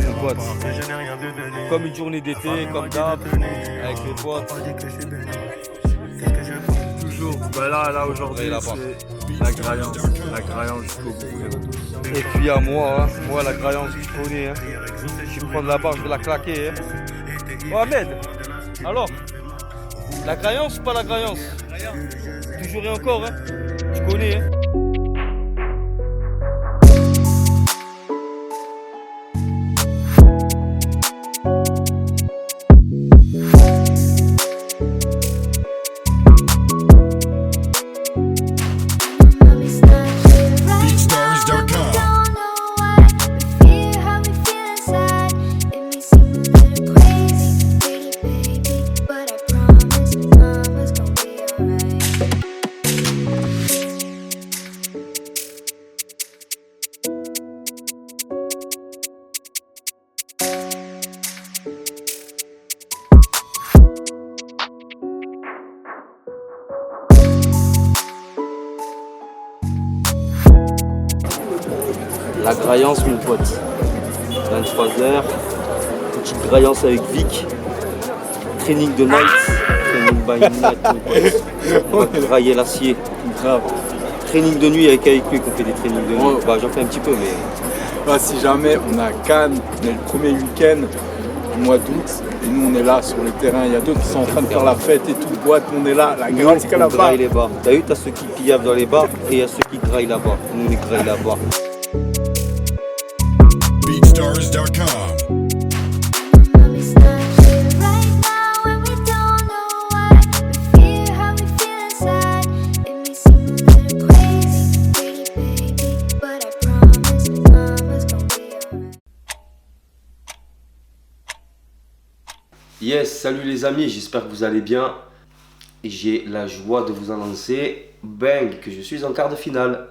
mon pote. Comme une journée d'été, comme d'hab, avec les potes. Toujours. Bah là aujourd'hui, c'est la graillance jusqu'au bout. Et puis à moi, hein. Moi la graillance, tu connais. Hein. Je vais prendre la barre, je vais la claquer. Hein. Oh Ahmed, alors, la graillance ou pas la graillance? Toujours et encore, hein. Tu connais. Hein. La graillance, mon pote. 23h. Petite graillance avec Vic. Training de night. Training by night, mon pote. On va grailler l'acier. Grave. Training de nuit avec lui qu'on fait des trainings de nuit. Bah, j'en fais un petit peu, mais. Bah, si jamais on a Cannes, on est le premier week-end du mois d'août. Et nous, on est là sur le terrain. Il y a d'autres qui sont en train de faire la fête et tout. Boîte, on est là. La grande on graille les bars. T'as vu, t'as ceux qui piavent dans les bars et il y a ceux qui graillent là-bas. Nous, on les graille là-bas. BeatStars.com. Yes, salut les amis, j'espère que vous allez bien. J'ai la joie de vous annoncer, bang, que je suis en quart de finale.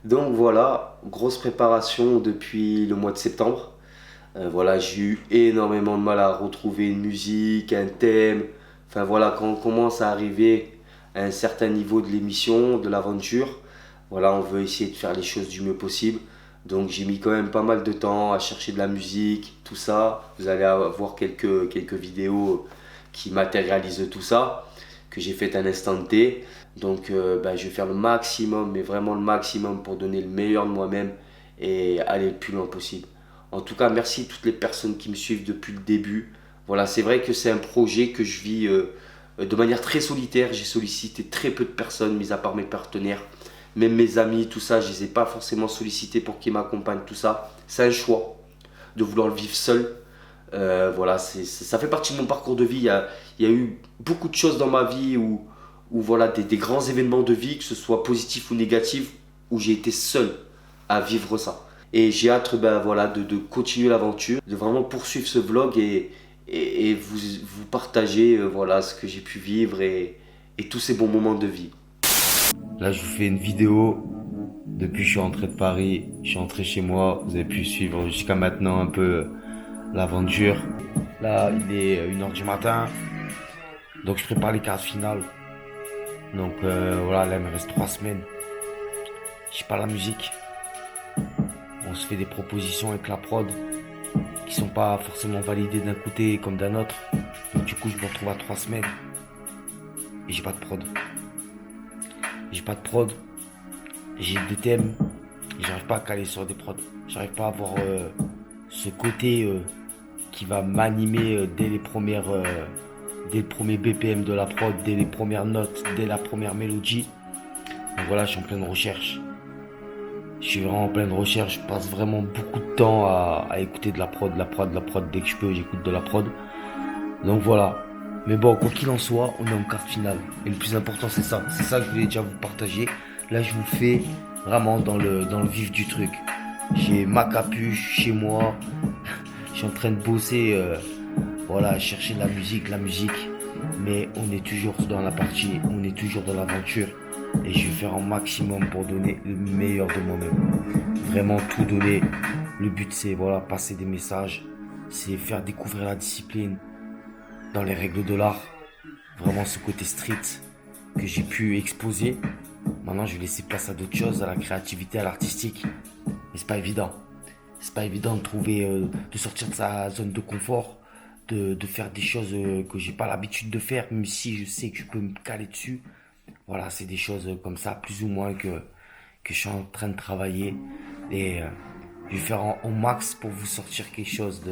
Donc voilà, grosse préparation depuis le mois de septembre. Voilà, j'ai eu énormément de mal à retrouver une musique, un thème. Enfin voilà, quand on commence à arriver à un certain niveau de l'émission, de l'aventure, voilà, on veut essayer de faire les choses du mieux possible. Donc j'ai mis quand même pas mal de temps à chercher de la musique, tout ça. Vous allez avoir quelques vidéos qui matérialisent tout ça, que j'ai fait un instant T. Donc je vais faire le maximum, mais vraiment le maximum pour donner le meilleur de moi-même et aller le plus loin possible. En tout cas, merci à toutes les personnes qui me suivent depuis le début. Voilà, c'est vrai que c'est un projet que je vis de manière très solitaire. J'ai sollicité très peu de personnes, mis à part mes partenaires. Même mes amis, tout ça, je ne les ai pas forcément sollicités pour qu'ils m'accompagnent, tout ça. C'est un choix de vouloir le vivre seul. Voilà, ça fait partie de mon parcours de vie. Il y a eu beaucoup de choses dans ma vie où voilà, des grands événements de vie, que ce soit positif ou négatif, où j'ai été seul à vivre ça. Et j'ai hâte voilà, de continuer l'aventure, de vraiment poursuivre ce vlog et vous partager voilà, ce que j'ai pu vivre et tous ces bons moments de vie. Là, je vous fais une vidéo. Depuis que je suis rentré de Paris, je suis rentré chez moi. Vous avez pu suivre jusqu'à maintenant un peu l'aventure. Là, il est 1h du matin. Donc, je prépare les quarts de finale. Donc, voilà, là, il me reste 3 semaines. Je sais pas la musique. On se fait des propositions avec la prod qui sont pas forcément validées d'un côté comme d'un autre. Donc, du coup, je me retrouve à 3 semaines. Et j'ai pas de prod. J'ai des thèmes, j'arrive pas à caler sur des prods. J'arrive pas à avoir ce côté qui va m'animer dès le premier BPM de la prod, dès les premières notes, dès la première mélodie. Donc voilà, je suis en pleine recherche. Je suis vraiment en pleine recherche, je passe vraiment beaucoup de temps à écouter de la prod. Dès que je peux, j'écoute de la prod. Donc voilà. Mais bon, quoi qu'il en soit, on est en quart de finale. Et le plus important, c'est ça. C'est ça que je voulais déjà vous partager. Là, je vous fais vraiment dans le vif du truc. J'ai ma capuche chez moi. Je suis en train de bosser, voilà, chercher la musique. Mais on est toujours dans la partie, on est toujours dans l'aventure. Et je vais faire un maximum pour donner le meilleur de moi-même. Vraiment tout donner. Le but, c'est voilà, passer des messages. C'est faire découvrir la discipline dans les règles de l'art, vraiment ce côté street que j'ai pu exposer. Maintenant, je vais laisser place à d'autres choses, à la créativité, à l'artistique. Mais c'est pas évident. c'est pas évident de trouver, de sortir de sa zone de confort, de faire des choses que j'ai pas l'habitude de faire, même si je sais que je peux me caler dessus. Voilà, c'est des choses comme ça, plus ou moins que je suis en train de travailler. Et je vais faire au max pour vous sortir quelque chose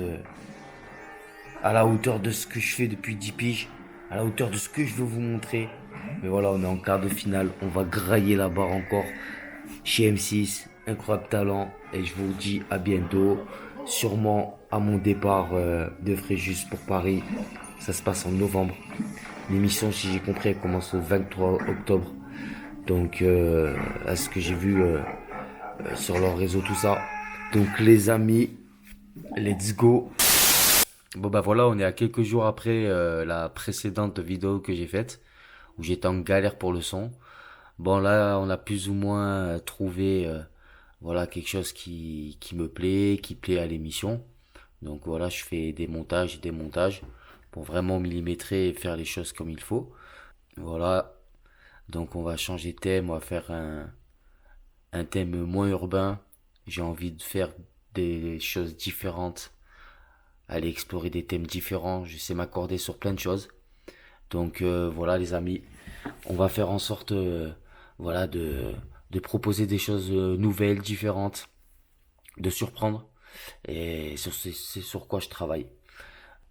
à la hauteur de ce que je fais depuis 10 piges, à la hauteur de ce que je veux vous montrer. Mais voilà, on est en quart de finale, on va grailler la barre encore chez M6, incroyable talent, et je vous dis à bientôt, sûrement à mon départ de Fréjus pour Paris, ça se passe en novembre. L'émission, si j'ai compris, elle commence le 23 octobre, donc à ce que j'ai vu sur leur réseau, tout ça. Donc les amis, let's go. Bon bah voilà, on est à quelques jours après la précédente vidéo que j'ai faite, où j'étais en galère pour le son. Bon là, on a plus ou moins trouvé voilà quelque chose qui me plaît, qui plaît à l'émission. Donc voilà, je fais des montages et des montages pour vraiment millimétrer et faire les choses comme il faut. Voilà, donc on va changer de thème, on va faire un thème moins urbain. J'ai envie de faire des choses différentes, aller explorer des thèmes différents. Je sais m'accorder sur plein de choses. Donc voilà les amis, on va faire en sorte voilà de proposer des choses nouvelles, différentes, de surprendre. Et c'est sur quoi je travaille.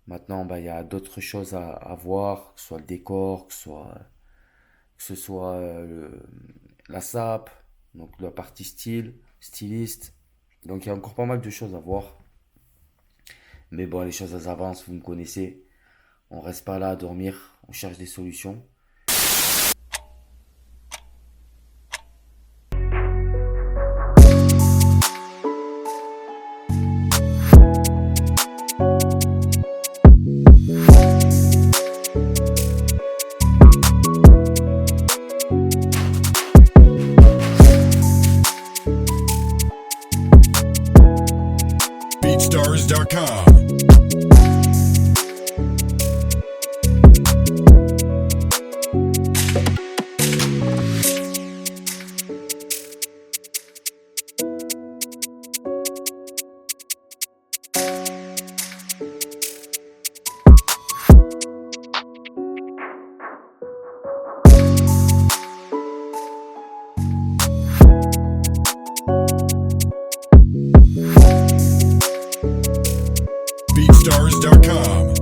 Maintenant, bah, il y a d'autres choses à voir, que ce soit le décor, que ce soit la sape, donc la partie styliste. Donc il y a encore pas mal de choses à voir. Mais bon, les choses elles avancent, vous me connaissez. On reste pas là à dormir, on cherche des solutions. BeatStars.com. BeatStars.com.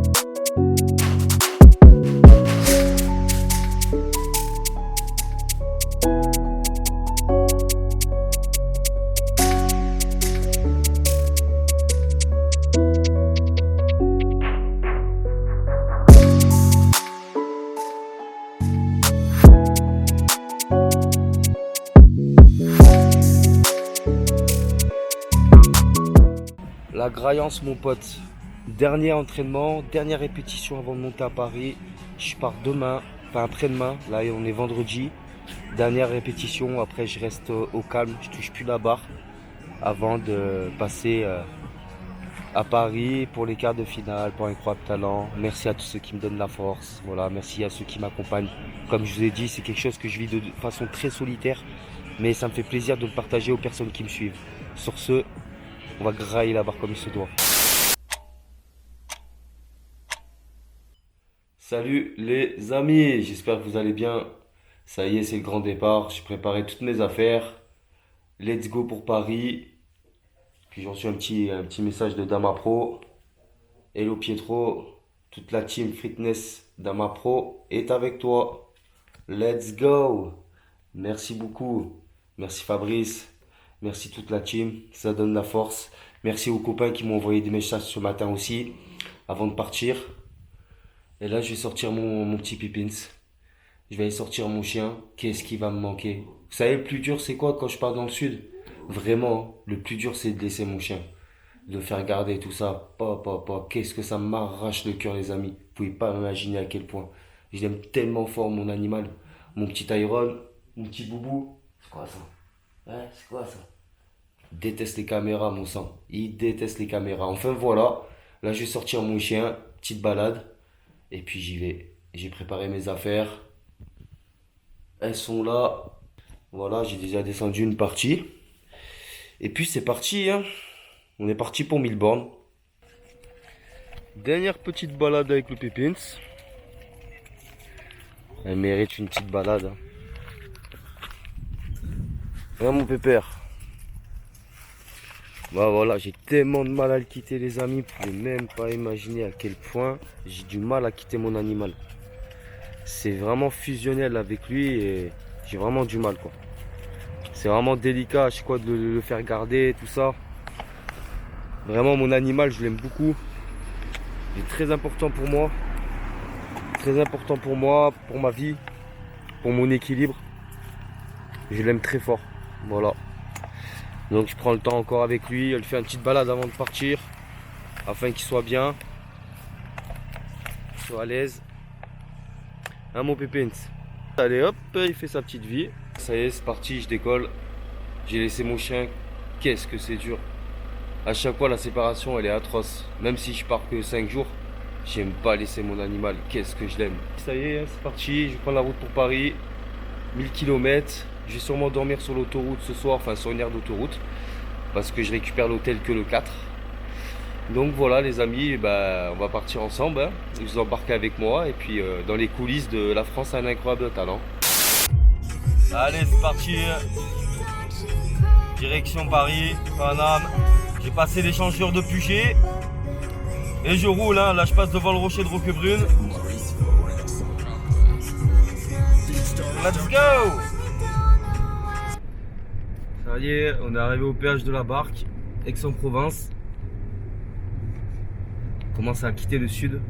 La graillance, mon pote. Dernier entraînement, dernière répétition avant de monter à Paris. Je pars demain, enfin après-demain. Là, on est vendredi. Dernière répétition. Après, je reste au calme. Je touche plus la barre avant de passer à Paris pour les quarts de finale, pour Incroyable Talent. Merci à tous ceux qui me donnent la force. Voilà, merci à ceux qui m'accompagnent. Comme je vous ai dit, c'est quelque chose que je vis de façon très solitaire. Mais ça me fait plaisir de le partager aux personnes qui me suivent. Sur ce, on va grailler la barre comme il se doit. Salut les amis, j'espère que vous allez bien. Ça y est, c'est le grand départ. J'ai préparé toutes mes affaires. Let's go pour Paris. Puis j'ai reçu un petit message de Dama Pro. Hello Pietro, toute la team fitness Dama Pro est avec toi. Let's go. Merci beaucoup. Merci Fabrice. Merci toute la team. Ça donne la force. Merci aux copains qui m'ont envoyé des messages ce matin aussi, avant de partir. Et là, je vais sortir mon petit Pipins. Je vais aller sortir mon chien. Qu'est-ce qui va me manquer? Vous savez, le plus dur, c'est quoi quand je pars dans le sud? Vraiment, le plus dur, c'est de laisser mon chien. De le faire garder, tout ça. Qu'est-ce que ça m'arrache le cœur, les amis. Vous pouvez pas imaginer à quel point. Je l'aime tellement fort, mon animal. Mon petit Tyrone, mon petit boubou. C'est quoi ça? Ouais, c'est quoi ça? Il déteste les caméras, mon sang. Il déteste les caméras. Enfin, voilà. Là, je vais sortir mon chien. Petite balade. Et puis j'y vais. J'ai préparé mes affaires. Elles sont là. Voilà, j'ai déjà descendu une partie. Et puis c'est parti, hein. On est parti pour 1000 bornes. Dernière petite balade avec le Pépins. Elle mérite une petite balade. Hein. Regarde mon pépère. Bah voilà, j'ai tellement de mal à le quitter les amis. Vous pouvez même pas imaginer à quel point j'ai du mal à quitter mon animal. C'est vraiment fusionnel avec lui et j'ai vraiment du mal quoi. C'est vraiment délicat à chaque fois de le faire garder, tout ça. Vraiment mon animal, je l'aime beaucoup. Il est très important pour moi. Très important pour moi, pour ma vie, pour mon équilibre. Je l'aime très fort. Voilà. Donc je prends le temps encore avec lui. Je fais une petite balade avant de partir. Afin qu'il soit bien. Qu'il soit à l'aise. Hein mon Pépins. Allez hop, il fait sa petite vie. Ça y est, c'est parti, je décolle. J'ai laissé mon chien. Qu'est-ce que c'est dur. À chaque fois la séparation elle est atroce. Même si je pars que 5 jours. J'aime pas laisser mon animal, qu'est-ce que je l'aime. Ça y est, c'est parti, je prends la route pour Paris. 1000 km. Je vais sûrement dormir sur l'autoroute ce soir, enfin sur une aire d'autoroute. Parce que je récupère l'hôtel que le 4. Donc voilà les amis, on va partir ensemble. Hein. Vous embarquez avec moi et puis dans les coulisses de La France a un incroyable talent. Allez, c'est parti. Direction Paris, Paname. J'ai passé l'échangeur de Puget. Et je roule, hein. Là je passe devant le rocher de Roquebrune. Let's go! Ça y est, on est arrivé au péage de la Barque, Aix-en-Provence. On commence à quitter le sud.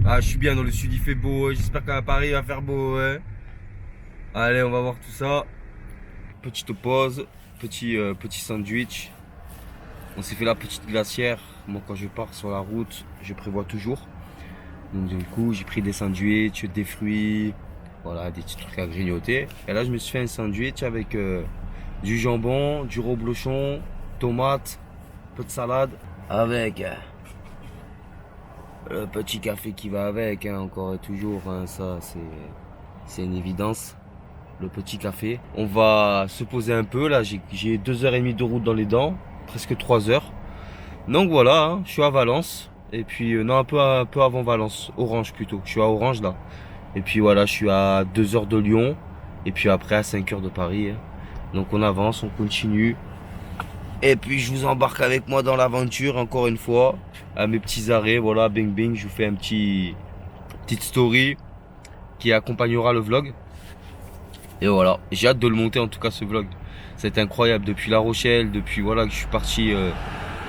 Ah, je suis bien dans le sud, il fait beau. J'espère qu'à Paris il va faire beau. Ouais. Allez, on va voir tout ça. Petite pause, petit sandwich. On s'est fait la petite glacière. Moi quand je pars sur la route, je prévois toujours. Donc du coup j'ai pris des sandwichs, des fruits, voilà, des petits trucs à grignoter. Et là je me suis fait un sandwich avec du jambon, du reblochon, tomates, un peu de salade. Avec le petit café qui va avec, hein, encore et toujours, hein, ça c'est une évidence. Le petit café. On va se poser un peu, là j'ai 2h30 de route dans les dents, presque 3 heures. Donc voilà, hein, je suis à Valence. Et puis, non, un peu avant Valence. Orange plutôt. Je suis à Orange là. Et puis voilà, je suis à 2 heures de Lyon. Et puis après à 5 heures de Paris. Hein. Donc on avance, on continue. Et puis je vous embarque avec moi dans l'aventure encore une fois. À mes petits arrêts, voilà, bing bing. Je vous fais petite story qui accompagnera le vlog. Et voilà, j'ai hâte de le monter en tout cas ce vlog. C'est incroyable. Depuis La Rochelle, depuis voilà que je suis parti...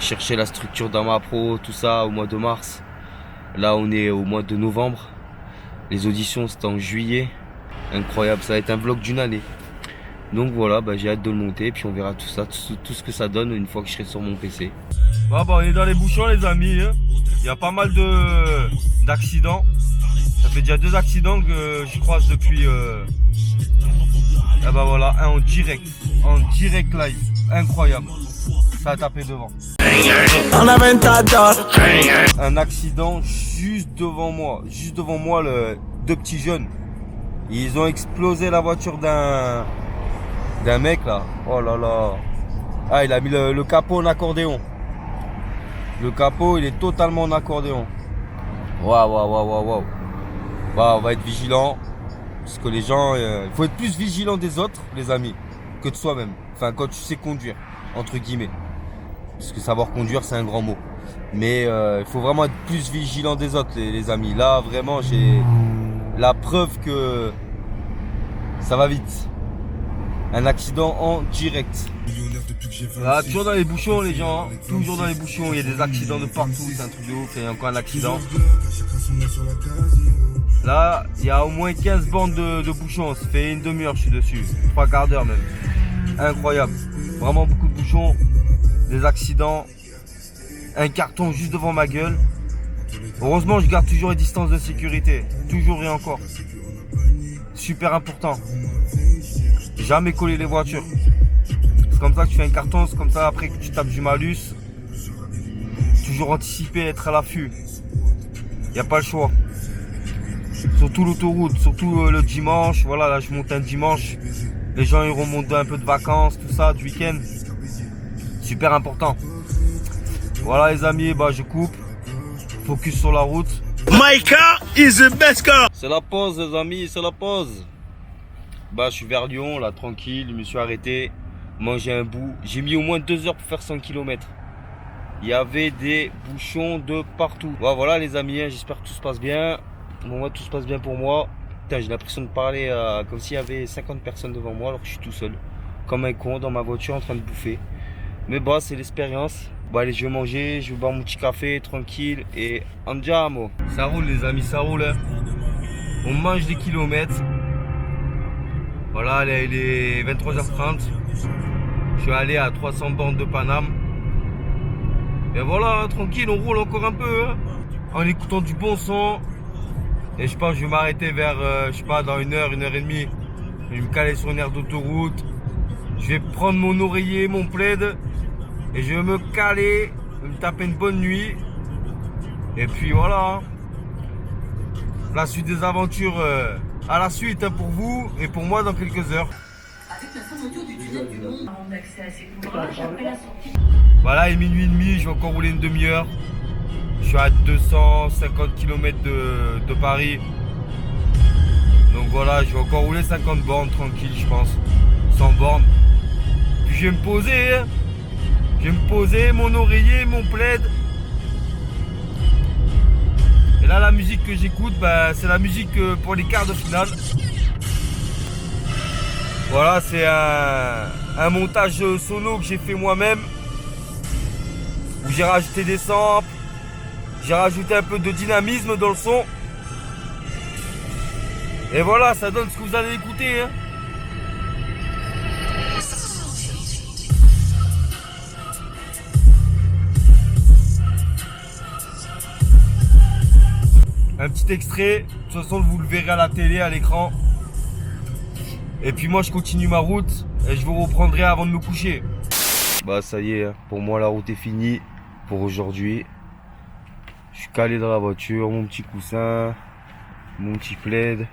chercher la structure d'Amapro, tout ça au mois de mars. Là on est au mois de novembre. Les auditions c'était en juillet. Incroyable, ça va être un vlog d'une année. Donc voilà, j'ai hâte de le monter. Puis on verra tout ça, tout ce que ça donne une fois que je serai sur mon PC. On est dans les bouchons les amis. Il y a pas mal d'accidents. Ça fait déjà 2 accidents que je croise depuis... Et voilà, un en direct live. Incroyable. Ça a tapé devant. Un accident juste devant moi, deux petits jeunes. Ils ont explosé la voiture d'un mec là. Oh là là. Ah, il a mis le capot en accordéon. Le capot, il est totalement en accordéon. Waouh. On va être vigilant. Parce que les gens, il faut être plus vigilant des autres, les amis, que de soi-même. Enfin, quand tu sais conduire, entre guillemets. Parce que savoir conduire, c'est un grand mot. Mais il faut vraiment être plus vigilant des autres, les amis. Là, vraiment, j'ai la preuve que ça va vite. Un accident en direct. Là, toujours dans les bouchons, les gens. Hein. Toujours dans les bouchons. Il y a des accidents de partout. C'est un truc de ouf. Il y a encore un accident. Là, il y a au moins 15 bandes de bouchons. Ça fait une demi-heure, je suis dessus. 3 quarts d'heure même. Incroyable. Vraiment beaucoup de bouchons. Des accidents. Un carton juste devant ma gueule. Heureusement, je garde toujours les distances de sécurité. Toujours et encore. Super important. Jamais coller les voitures. C'est comme ça que tu fais un carton. C'est comme ça après que tu tapes du malus. Toujours anticiper, être à l'affût. Il n'y a pas le choix. Surtout l'autoroute, surtout le dimanche. Voilà, là je monte un dimanche. Les gens ils remontent un peu de vacances, tout ça, du week-end. Super important. Voilà les amis, bah je coupe. Focus sur la route. My car is the best car. C'est la pause les amis, c'est la pause. Bah je suis vers Lyon, là tranquille, je me suis arrêté, manger un bout. J'ai mis au moins 2 heures pour faire 100 km. Il y avait des bouchons de partout. Bah, voilà les amis, hein, j'espère que tout se passe bien. Bon, moi tout se passe bien pour moi. Putain, j'ai l'impression de parler comme s'il y avait 50 personnes devant moi alors que je suis tout seul. Comme un con dans ma voiture en train de bouffer. Mais bah c'est l'expérience. Bon allez, je vais manger, je vais boire mon petit café tranquille et andiamo. Ça roule les amis, ça roule. Hein. On mange des kilomètres. Voilà, là, il est 23h30. Je suis allé à 300 bornes de Paname. Et voilà, tranquille, on roule encore un peu. Hein, en écoutant du bon son. Et je pense que je vais m'arrêter vers, je sais pas, dans 1 heure, 1 heure et demie. Je vais me caler sur une aire d'autoroute. Je vais prendre mon oreiller, mon plaid. Et je vais me caler, me taper une bonne nuit. Et puis voilà. La suite des aventures à la suite hein, pour vous et pour moi dans quelques heures. Avec la fermeture du tunnel du Mont, avant d'accès à ces ouvrages, après la sortie. Voilà, il est minuit et demi, je vais encore rouler une demi-heure. Je suis à 250 km de Paris. Donc voilà, je vais encore rouler 50 bornes tranquille, je pense. 100 bornes. Puis je vais me poser. Hein. Je vais me poser, mon oreiller, mon plaid. Et là, la musique que j'écoute, bah, c'est la musique pour les quarts de finale. Voilà, c'est un montage solo que j'ai fait moi-même. Où j'ai rajouté des samples. J'ai rajouté un peu de dynamisme dans le son. Et voilà, ça donne ce que vous allez écouter. Hein. Un petit extrait, de toute façon vous le verrez à la télé, à l'écran. Et puis moi je continue ma route et je vous reprendrai avant de me coucher. Bah ça y est, hein. Pour moi la route est finie pour aujourd'hui. Je suis calé dans la voiture, mon petit coussin, mon petit plaid.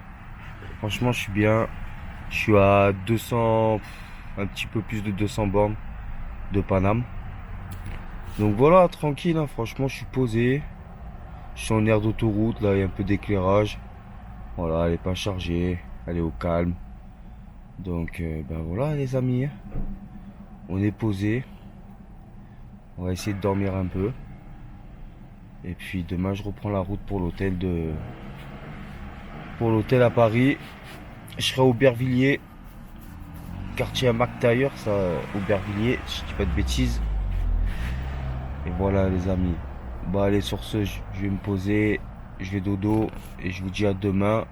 Franchement je suis bien. Je suis à 200, un petit peu plus de 200 bornes de Paname. Donc voilà, tranquille, hein. Franchement je suis posé. Je suis en aire d'autoroute, là il y a un peu d'éclairage. Voilà, elle n'est pas chargée, elle est au calme. Donc ben voilà les amis, hein. On est posé. On va essayer de dormir un peu. Et puis demain je reprends la route pour l'hôtel à Paris. Je serai au Aubervilliers, quartier à McTayer, ça, Aubervilliers, si je dis pas de bêtises. Et voilà les amis. Bon allez, sur ce, je vais me poser, je vais dodo et je vous dis à demain.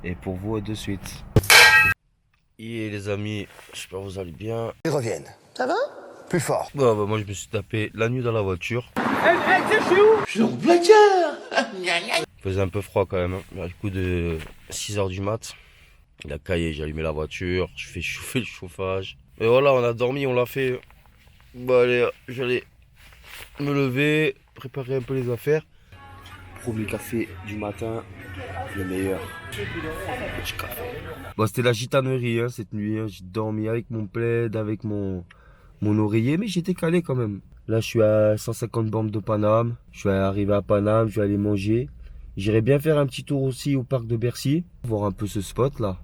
Et pour vous, à de suite. Et les amis, j'espère que vous allez bien. Ils reviennent. Ça va? Plus fort. Bon, bah, moi je me suis tapé la nuit dans la voiture. Je suis en voiture. Il faisait un peu froid quand même, hein. Vers le coup de 6h du mat. Il a caillé, j'ai allumé la voiture, je fais chauffer le chauffage. Et voilà, on a dormi, on l'a fait. Bon allez, j'allais me lever, préparer un peu les affaires. Premier café du matin, le meilleur. Petit café. Bon, c'était la gitanerie hein, cette nuit. Hein. J'ai dormi avec mon plaid, avec mon oreiller, mais j'étais calé quand même. Là, je suis à 150 bornes de Paname. Je suis arrivé à Paname, je vais aller manger. J'irai bien faire un petit tour aussi au parc de Bercy, voir un peu ce spot là,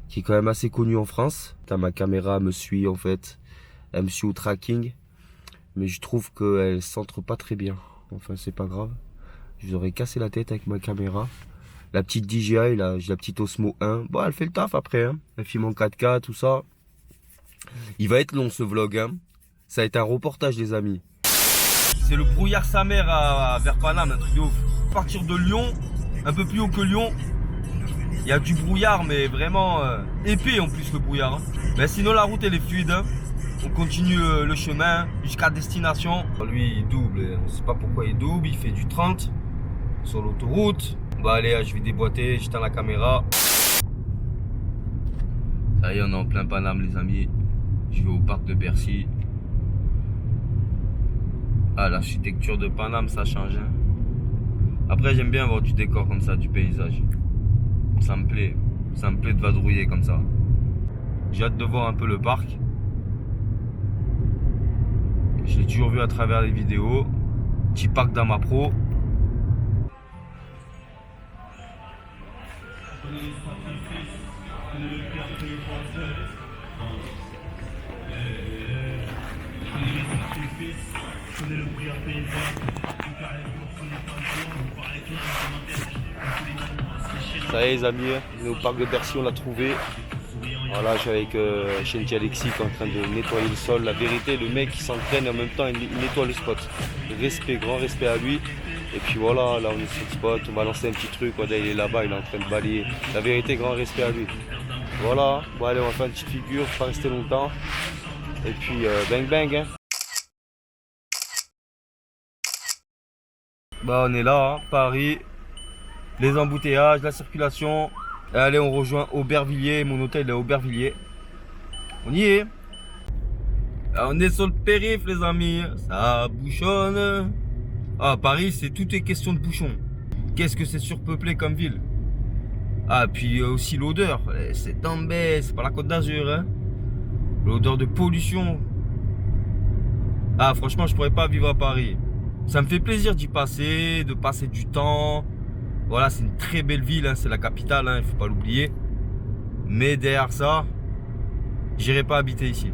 qui est quand même assez connu en France. Là, ma caméra me suit en fait. Elle me suit au tracking. Mais je trouve qu'elle centre pas très bien. Enfin, c'est pas grave. Je vous aurais cassé la tête avec ma caméra. La petite DJI, là, j'ai la petite Osmo 1. Bon, elle fait le taf après. Hein. Elle filme en 4K, tout ça. Il va être long ce vlog. Hein. Ça va être un reportage, les amis. C'est le brouillard sa mère vers Paname, un truc de ouf. À partir de Lyon, un peu plus haut que Lyon, il y a du brouillard, mais vraiment épais en plus le brouillard. Hein. Mais sinon, la route, elle est fluide. Hein. On continue le chemin jusqu'à destination. Lui, il double. On ne sait pas pourquoi il double. Il fait du 30 sur l'autoroute. Bah allez, je vais déboîter, j'éteins la caméra. Ça y est, on est en plein Paname, les amis. Je vais au parc de Bercy. Ah, l'architecture de Paname, ça change. Hein. Après, j'aime bien avoir du décor comme ça, du paysage. Ça me plaît. Ça me plaît de vadrouiller comme ça. J'ai hâte de voir un peu le parc. Je l'ai toujours vu à travers les vidéos. Petit pack dans ma pro. Ça y est les amis, on est au parc de Bercy, on l'a trouvé. Voilà, je suis avec Shenty Alexis qui est en train de nettoyer le sol. La vérité, le mec il s'entraîne et en même temps il nettoie le spot. Respect, grand respect à lui. Et puis voilà, là on est sur le spot, on va lancer un petit truc. Voilà, il est là-bas, il est en train de balayer. La vérité, grand respect à lui. Voilà, bon allez, on va faire une petite figure, pas rester longtemps. Et puis bang bang. Hein. Bah on est là, hein, Paris. Les embouteillages, la circulation. Et allez, on rejoint Aubervilliers. Mon hôtel est à Aubervilliers. On y est. Là, on est sur le périph', les amis. Ça bouchonne. Ah, Paris, c'est tout est question de bouchon. Qu'est-ce que c'est surpeuplé comme ville. Ah, puis aussi l'odeur. C'est Dambé, c'est pas la Côte d'Azur. Hein. L'odeur de pollution. Ah, franchement, je pourrais pas vivre à Paris. Ça me fait plaisir d'y passer, de passer du temps. Voilà, c'est une très belle ville, hein, c'est la capitale, hein, il ne faut pas l'oublier. Mais derrière ça, j'irai pas habiter ici.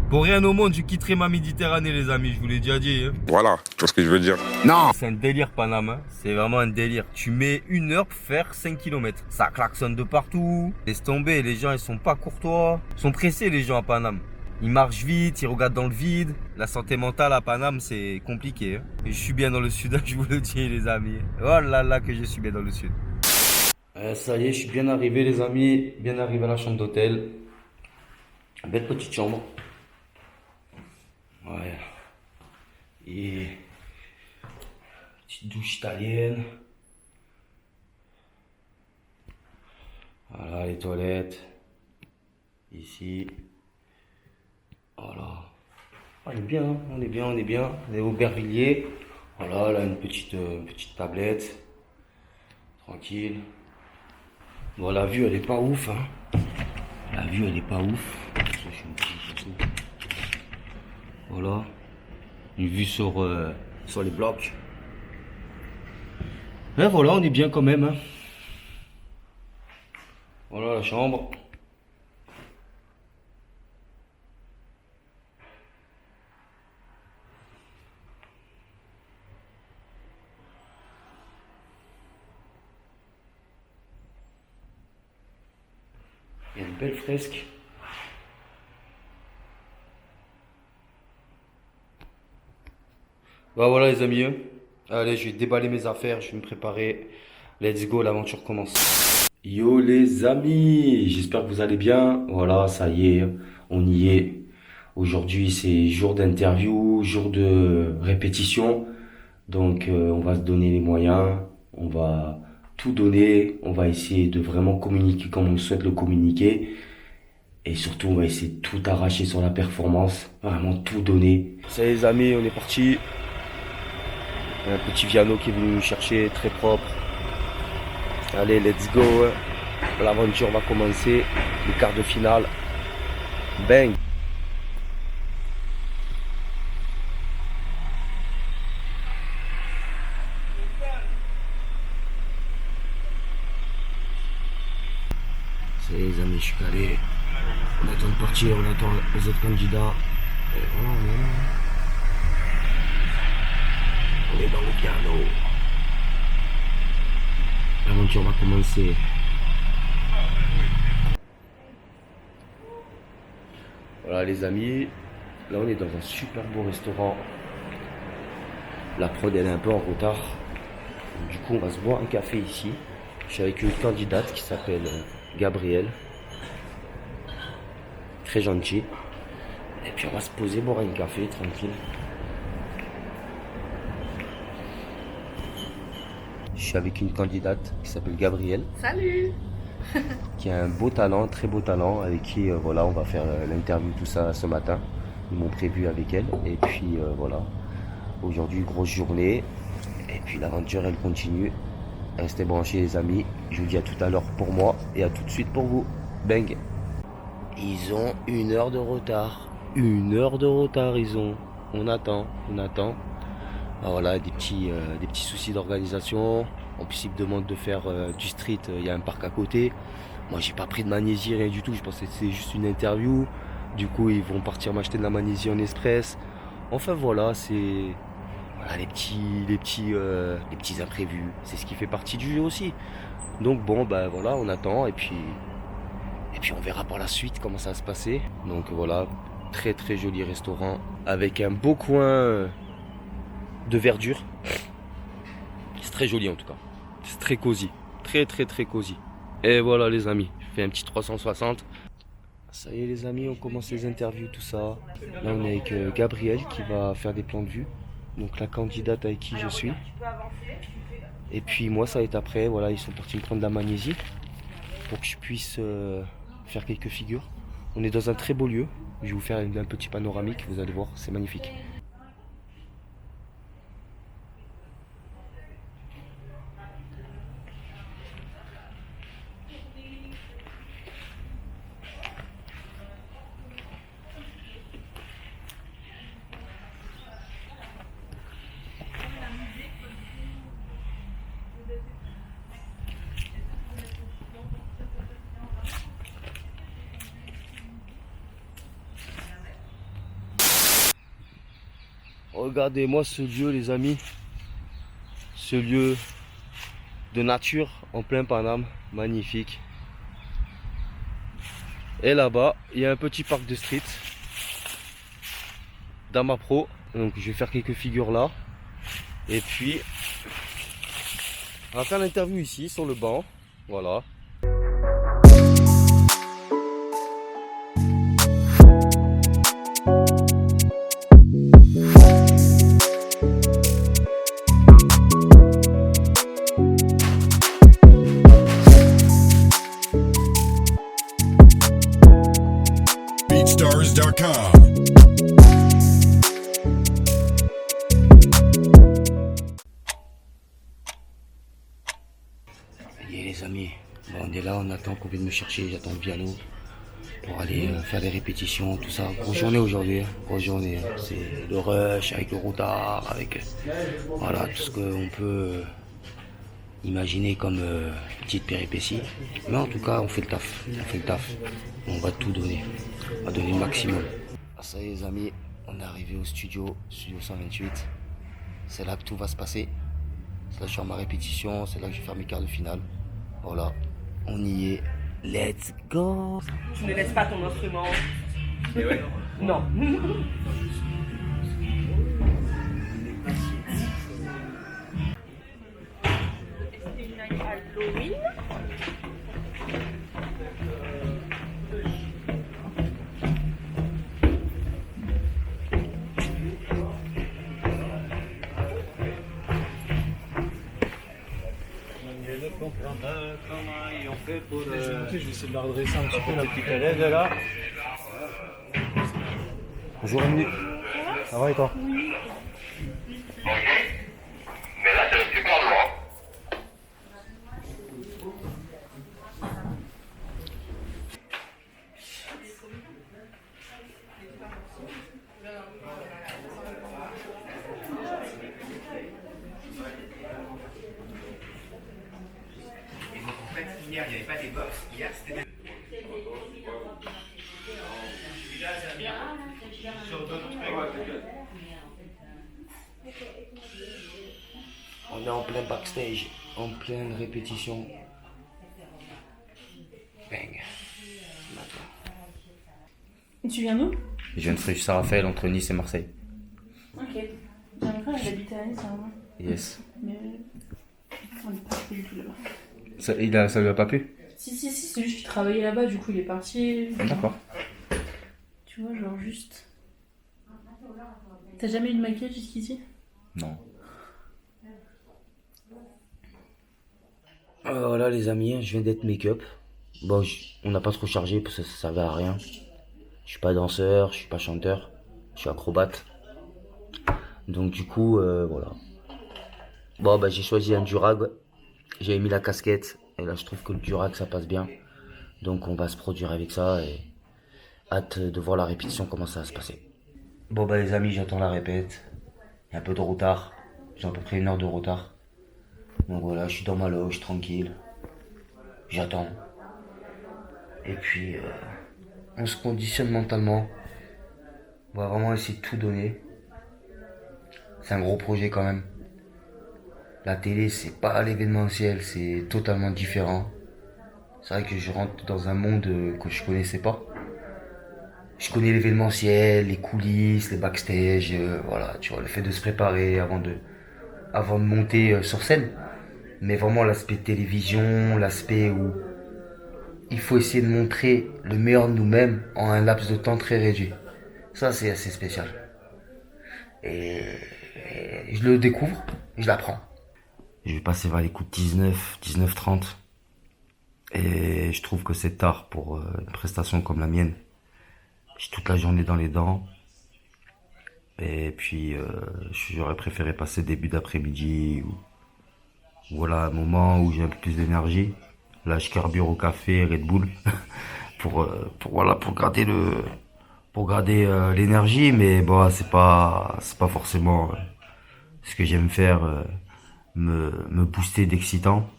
Pour rien au monde, je quitterai ma Méditerranée, les amis, je vous l'ai déjà dit. Hein. Voilà, tu vois ce que je veux dire. Non. C'est un délire, Paname, hein. C'est vraiment un délire. Tu mets 1 heure pour faire 5 km. Ça klaxonne de partout. Laisse tomber, les gens, ils sont pas courtois. Ils sont pressés, les gens à Paname. Ils marchent vite, ils regardent dans le vide. La santé mentale à Paname, c'est compliqué. Hein. Et je suis bien dans le sud, hein, je vous le dis, les amis. Oh là là, que je suis bien dans le sud. Ça y est, je suis bien arrivé, les amis. Bien arrivé à la chambre d'hôtel. Belle petite chambre. Ouais. Et petite douche italienne. Voilà, les toilettes. Ici. Voilà. On est bien, hein. On est bien, on est bien. On est au Aubervilliers. Voilà, là une petite tablette. Tranquille. Bon, la vue elle est pas ouf. Hein. La vue elle est pas ouf. Voilà. Une vue sur les blocs. Et voilà, on est bien quand même. Hein. Voilà la chambre. Il y a une belle fresque. Bah voilà les amis. Allez, je vais déballer mes affaires, je vais me préparer. Let's go, l'aventure commence. Yo les amis, j'espère que vous allez bien. Voilà, ça y est, on y est. Aujourd'hui c'est jour d'interview, jour de répétition. Donc on va se donner les moyens, on va tout donner, on va essayer de vraiment communiquer comme on souhaite le communiquer. Et surtout on va essayer de tout arracher sur la performance, vraiment tout donner. Ça y est les amis, on est parti. Un petit Viano qui est venu nous chercher, très propre. Allez, let's go. L'aventure va commencer. Les quarts de finale. Bang. C'est les amis, je suis calé. On attend de partir, on attend les autres candidats. Et voilà, on est là. On est dans le piano. L'aventure va commencer. Voilà les amis, là on est dans un super beau restaurant. La prod elle est un peu en retard. Du coup on va se boire un café ici. Je suis avec une candidate qui s'appelle Gabrielle. Très gentille. Et puis on va se poser, boire un café tranquille. Je suis avec une candidate qui s'appelle Gabrielle. Salut. Qui a un beau talent, très beau talent, avec qui voilà, on va faire l'interview, tout ça ce matin. Ils m'ont prévu avec elle. Et puis voilà, aujourd'hui grosse journée. Et puis l'aventure elle continue. Restez branchés les amis. Je vous dis à tout à l'heure pour moi et à tout de suite pour vous. Bang. Ils ont 1 heure de retard. 1 heure de retard, ils ont. On attend, on attend. Alors voilà, des petits soucis d'organisation. En plus, ils me demandent de faire du street, il y a un parc à côté. Moi, j'ai pas pris de magnésie, rien du tout. Je pensais que c'était juste une interview. Du coup, ils vont partir m'acheter de la magnésie en express. Enfin voilà, c'est voilà, les petits imprévus. C'est ce qui fait partie du jeu aussi. Donc bon, ben voilà, on attend et puis on verra par la suite comment ça va se passer. Donc voilà, très très joli restaurant avec un beau coin de verdure. C'est très joli en tout cas. C'est très cosy, très très très cosy. Et voilà les amis, je fais un petit 360. Ça y est les amis, on commence les interviews, tout ça. Là on est avec Gabrielle qui va faire des plans de vue. Donc la candidate avec qui je suis. Et puis moi ça va être après, voilà, ils sont partis me prendre de la magnésie pour que je puisse faire quelques figures. On est dans un très beau lieu. Je vais vous faire un petit panoramique, vous allez voir, c'est magnifique. Regardez-moi ce lieu les amis, ce lieu de nature en plein Paname, magnifique. Et là-bas, il y a un petit parc de street Dama Pro, donc je vais faire quelques figures là. Et puis, on va faire l'interview ici sur le banc, voilà. BeatStars.com. Et les amis, bon, on est là, on attend qu'on vienne me chercher, j'attends le piano pour aller faire des répétitions, tout ça. Grosse journée aujourd'hui, grosse journée. C'est le rush avec le routard, avec voilà, tout ce qu'on peut imaginer comme petite péripétie. Mais en tout cas, on fait le taf, on va tout donner, on va donner le maximum. Ah, ça y est les amis, on est arrivé au studio 128. C'est là que tout va se passer. C'est là que je vais faire ma répétition, c'est là que je vais faire mes quarts de finale. Voilà, on y est. Let's go! Tu ne laisses pas ton instrument. Et ouais. Non. Halloween. Je vais essayer de la redresser un petit peu la petite élève là. Bonjour Emily. Ça va et toi? Hier, il n'y avait pas des box. Hier, c'était des... On est en plein backstage, en pleine répétition. Bang. Et tu viens d'où? Je viens de Saint-Raphaël entre Nice et Marseille. Ok. J'ai un frère qui habitait à Nice à un moment. Yes. Mais on n'est pas du tout là-bas. Ça lui a pas plu? Si, c'est juste qu'il travaillait là-bas, du coup il est parti. D'accord. Tu vois, genre juste. T'as jamais eu de maquillage jusqu'ici? Non. Voilà les amis, je viens d'être make-up. Bon, on n'a pas trop chargé parce que ça servait à rien. Je suis pas danseur, je suis pas chanteur, je suis acrobate. Donc du coup, voilà. Bon, bah j'ai choisi un durag. J'avais mis la casquette et là je trouve que le durag ça passe bien. Donc on va se produire avec ça et Hâte de voir la répétition, comment ça va se passer. Bon bah les amis, j'attends la répète. Il y a un peu de retard. J'ai à peu près 1 heure de retard. Donc voilà, je suis dans ma loge, tranquille. J'attends. Et puis, on se conditionne mentalement. On va vraiment essayer de tout donner. C'est un gros projet quand même. La télé, c'est pas l'événementiel, c'est totalement différent. C'est vrai que je rentre dans un monde que je connaissais pas. Je connais l'événementiel, les coulisses, les backstage, voilà, tu vois, le fait de se préparer avant de monter sur scène. Mais vraiment l'aspect télévision, l'aspect où il faut essayer de montrer le meilleur de nous-mêmes en un laps de temps très réduit. Ça, c'est assez spécial. Et je le découvre, et je l'apprends. Je vais passer vers les coups de 19h30. Et je trouve que c'est tard pour une prestation comme la mienne. J'ai toute la journée dans les dents. Et puis, j'aurais préféré passer début d'après-midi. Ou voilà, un moment où j'ai un peu plus d'énergie. Là, je carbure au café, Red Bull. pour garder l'énergie. Mais bon, c'est pas forcément ce que j'aime faire. Me booster d'excitant.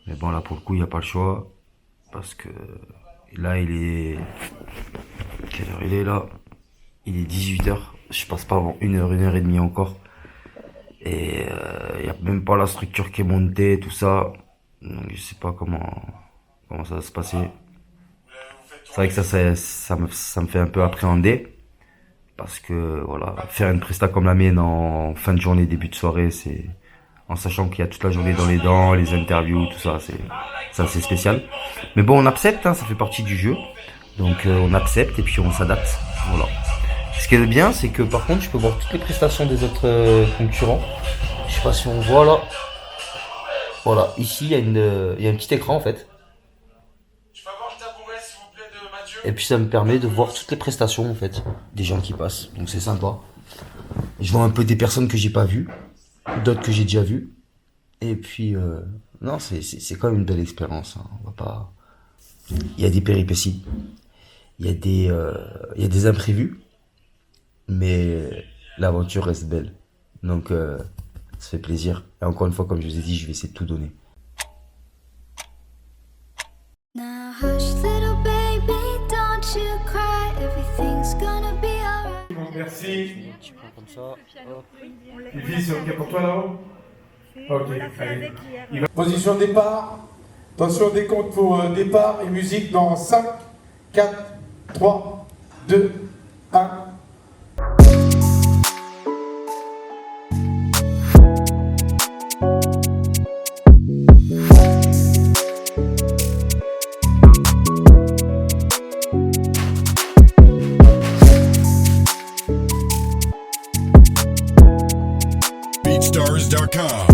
Mais bon, là, pour le coup, il n'y a pas le choix. Parce que là, il est... Quelle heure il est là? Il est 18h. Je passe pas avant 1 heure, 1 heure et demie encore. Et il n'y a même pas la structure qui est montée, tout ça. Donc, je sais pas comment ça va se passer. C'est vrai que ça me fait un peu appréhender. Parce que, voilà, faire une presta comme la mienne en fin de journée, début de soirée, c'est... En sachant qu'il y a toute la journée dans les dents, les interviews, tout ça, c'est assez spécial. Mais bon, on accepte, hein, ça fait partie du jeu. Donc on accepte et puis on s'adapte. Voilà. Ce qui est bien, c'est que par contre, je peux voir toutes les prestations des autres concurrents. Je sais pas si on voit là. Voilà, ici il y a un petit écran en fait. Et puis ça me permet de voir toutes les prestations en fait des gens qui passent. Donc c'est sympa. Je vois un peu des personnes que j'ai pas vues, d'autres que j'ai déjà vues. Et puis non, c'est quand même une belle expérience. Hein. On va pas. Il y a des péripéties, il y a des imprévus, mais l'aventure reste belle. Donc ça fait plaisir. Et encore une fois, comme je vous ai dit, je vais essayer de tout donner. Now hush little baby, don't you cry, everything's gonna be alright. Merci. Un petit point comme ça. Hop. Fifi, c'est ok pour toi là-haut? Ok, allez. Position de départ. Attention, décompte pour départ et musique dans 5, 4, 3, 2, 1. BeatStars.com.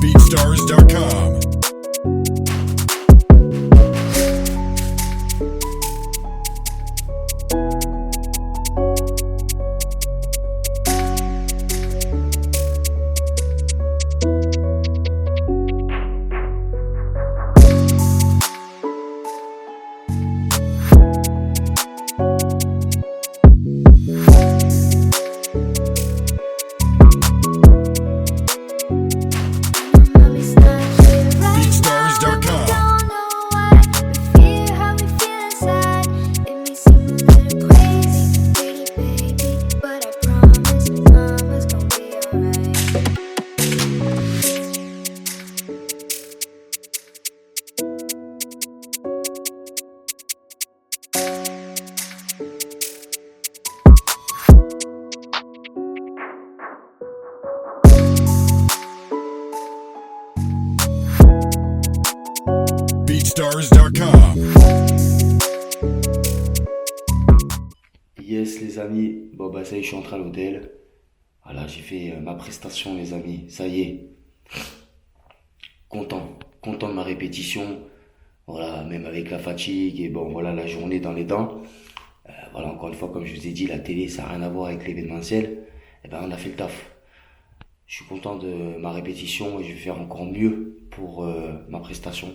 BeatStars.com. Mommy's not here right BeatStars.com. don't know why we feel how we feel inside. It may seem a little crazy, pretty baby, but I promise mama's gonna be alright. BeatStars.com. amis, bon bah ça y est, je suis entré à l'hôtel. Voilà, j'ai fait ma prestation les amis, ça y est. Content de ma répétition. Voilà, même avec la fatigue et bon voilà la journée dans les dents. Voilà, encore une fois, comme je vous ai dit, la télé ça n'a rien à voir avec l'événementiel. Et ben on a fait le taf. Je suis content de ma répétition et je vais faire encore mieux pour ma prestation.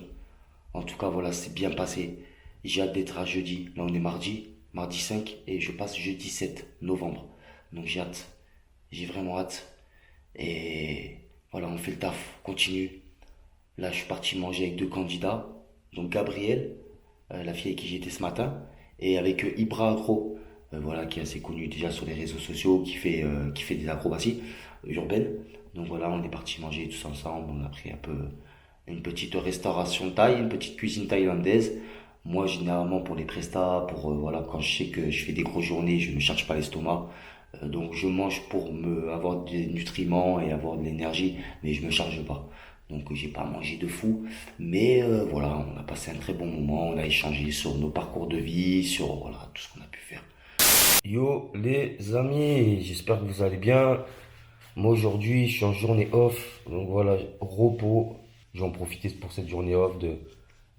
En tout cas voilà, c'est bien passé. J'ai hâte d'être à jeudi. Là on est mardi 5 et je passe jeudi 7 novembre. Donc j'ai hâte. J'ai vraiment hâte. Et voilà, on fait le taf, on continue. Là je suis parti manger avec 2 candidats. Donc Gabriel, la fille avec qui j'étais ce matin, et avec Ibra Agro, voilà, qui est assez connu déjà sur les réseaux sociaux, qui fait des acrobaties urbaines. Donc voilà, on est parti manger tous ensemble. On a pris un peu une petite restauration thaï, une petite cuisine thaïlandaise. Moi, généralement, pour les prestats, voilà, quand je sais que je fais des grosses journées, je ne me charge pas l'estomac. Donc, je mange pour avoir des nutriments et avoir de l'énergie, mais je me charge pas. Donc, j'ai pas mangé de fou. Mais voilà, on a passé un très bon moment. On a échangé sur nos parcours de vie, sur voilà, tout ce qu'on a pu faire. Yo, les amis, j'espère que vous allez bien. Moi, aujourd'hui, je suis en journée off. Donc, voilà, repos. Je vais en profiter pour cette journée off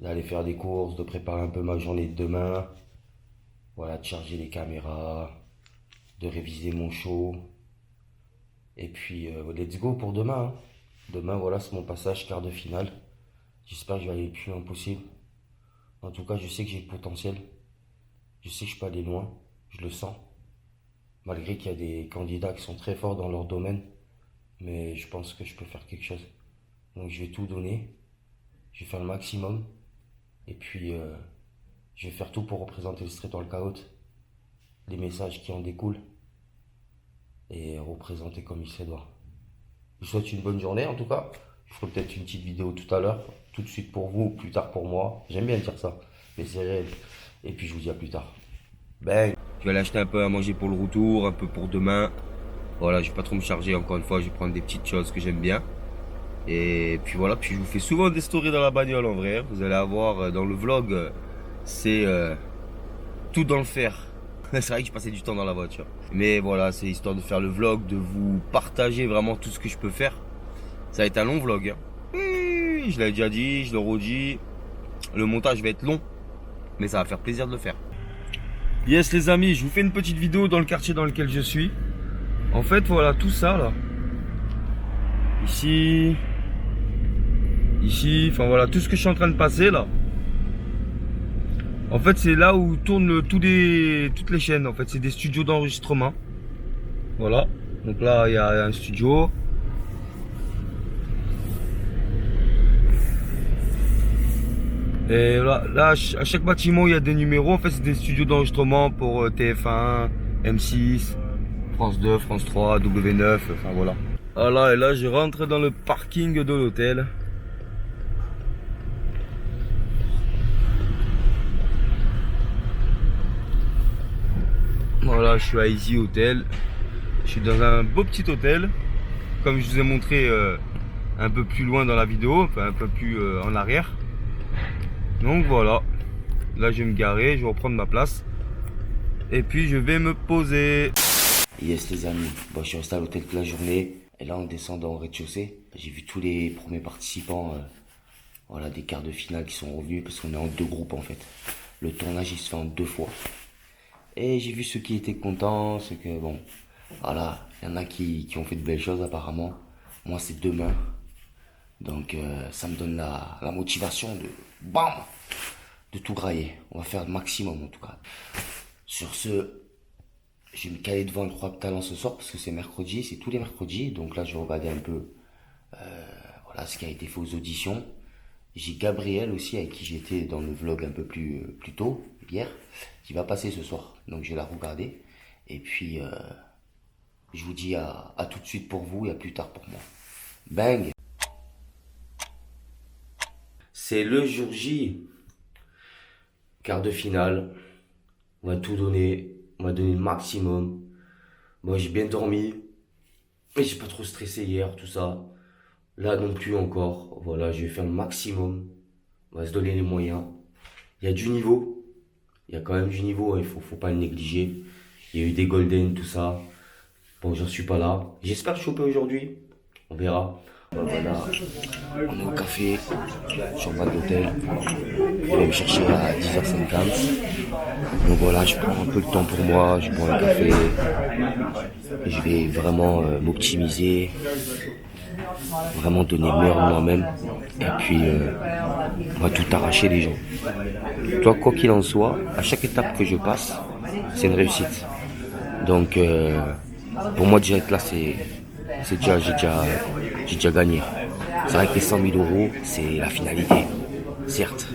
d'aller faire des courses, de préparer un peu ma journée de demain. Voilà, de charger les caméras, de réviser mon show. Et puis, let's go pour demain. Hein. Demain, voilà, c'est mon passage quart de finale. J'espère que je vais aller le plus loin possible. En tout cas, je sais que j'ai le potentiel. Je sais que je peux aller loin. Je le sens. Malgré qu'il y a des candidats qui sont très forts dans leur domaine. Mais je pense que je peux faire quelque chose. Donc, je vais tout donner. Je vais faire le maximum. Et puis, je vais faire tout pour représenter le street workout, les messages qui en découlent, et représenter comme il se doit. Je vous souhaite une bonne journée en tout cas. Je ferai peut-être une petite vidéo tout à l'heure, tout de suite pour vous, plus tard pour moi. J'aime bien dire ça, mais c'est réel. Et puis je vous dis à plus tard. Bang. Je vais aller acheter un peu à manger pour le retour, un peu pour demain. Voilà, je vais pas trop me charger encore une fois, je vais prendre des petites choses que j'aime bien. Et puis voilà, puis je vous fais souvent des stories dans la bagnole en vrai. Vous allez avoir dans le vlog, c'est tout dans le fer. C'est vrai que je passais du temps dans la voiture. Mais voilà, c'est histoire de faire le vlog, de vous partager vraiment tout ce que je peux faire. Ça va être un long vlog. Hein. Oui, je l'ai déjà dit, je le redis. Le montage va être long, mais ça va faire plaisir de le faire. Yes les amis, je vous fais une petite vidéo dans le quartier dans lequel je suis. En fait, voilà, tout ça là. Ici, enfin voilà, tout ce que je suis en train de passer là. En fait, c'est là où tournent toutes les chaînes. En fait, c'est des studios d'enregistrement. Voilà. Donc là, il y a un studio. Et là, à chaque bâtiment, il y a des numéros. En fait, c'est des studios d'enregistrement pour TF1, M6, France 2, France 3, W9. Enfin voilà. Voilà, et là je rentre dans le parking de l'hôtel. Voilà, je suis à Easy Hotel. Je suis dans un beau petit hôtel. Comme je vous ai montré un peu plus loin dans la vidéo, enfin un peu plus en arrière. Donc voilà. Là je vais me garer, je vais reprendre ma place. Et puis je vais me poser. Yes les amis, bon, je suis resté à l'hôtel toute la journée. Et là, en descendant au rez-de-chaussée, j'ai vu tous les premiers participants voilà, des quarts de finale qui sont revenus parce qu'on est en 2 groupes en fait. Le tournage il se fait en 2 fois. Et j'ai vu ceux qui étaient contents, ceux que bon, voilà, il y en a qui ont fait de belles choses apparemment. Moi c'est demain. Donc ça me donne la motivation de bam, de tout grailler. On va faire le maximum en tout cas. Sur ce, je vais me caler devant le Roi de Talent ce soir parce que c'est mercredi, c'est tous les mercredis. Donc là, je vais regarder un peu voilà, ce qui a été fait aux auditions. J'ai Gabriel aussi, avec qui j'étais dans le vlog un peu plus tôt, hier, qui va passer ce soir. Donc je vais la regarder. Et puis, je vous dis à tout de suite pour vous et à plus tard pour moi. Bang! C'est le jour J. Quart de finale. On va tout donner. On va donner le maximum. Moi, j'ai bien dormi. Mais j'ai pas trop stressé hier, tout ça. Là non plus encore. Voilà, je vais faire le maximum. On va se donner les moyens. Il y a du niveau. Il y a quand même du niveau, il faut pas le négliger. Il y a eu des golden, tout ça. Bon, j'en suis pas là. J'espère choper aujourd'hui. On verra. Voilà, on est au café, sur le bas de l'hôtel. Je vais me chercher à 10h50. Donc voilà, je prends un peu de temps pour moi, je bois un café. Et je vais vraiment m'optimiser, vraiment donner le meilleur de moi-même. Et puis, on va tout arracher les gens. Toi, quoi qu'il en soit, à chaque étape que je passe, c'est une réussite. Donc, pour moi, déjà être là, j'ai déjà gagné. C'est vrai que les 100 000 €, c'est la finalité. Certes,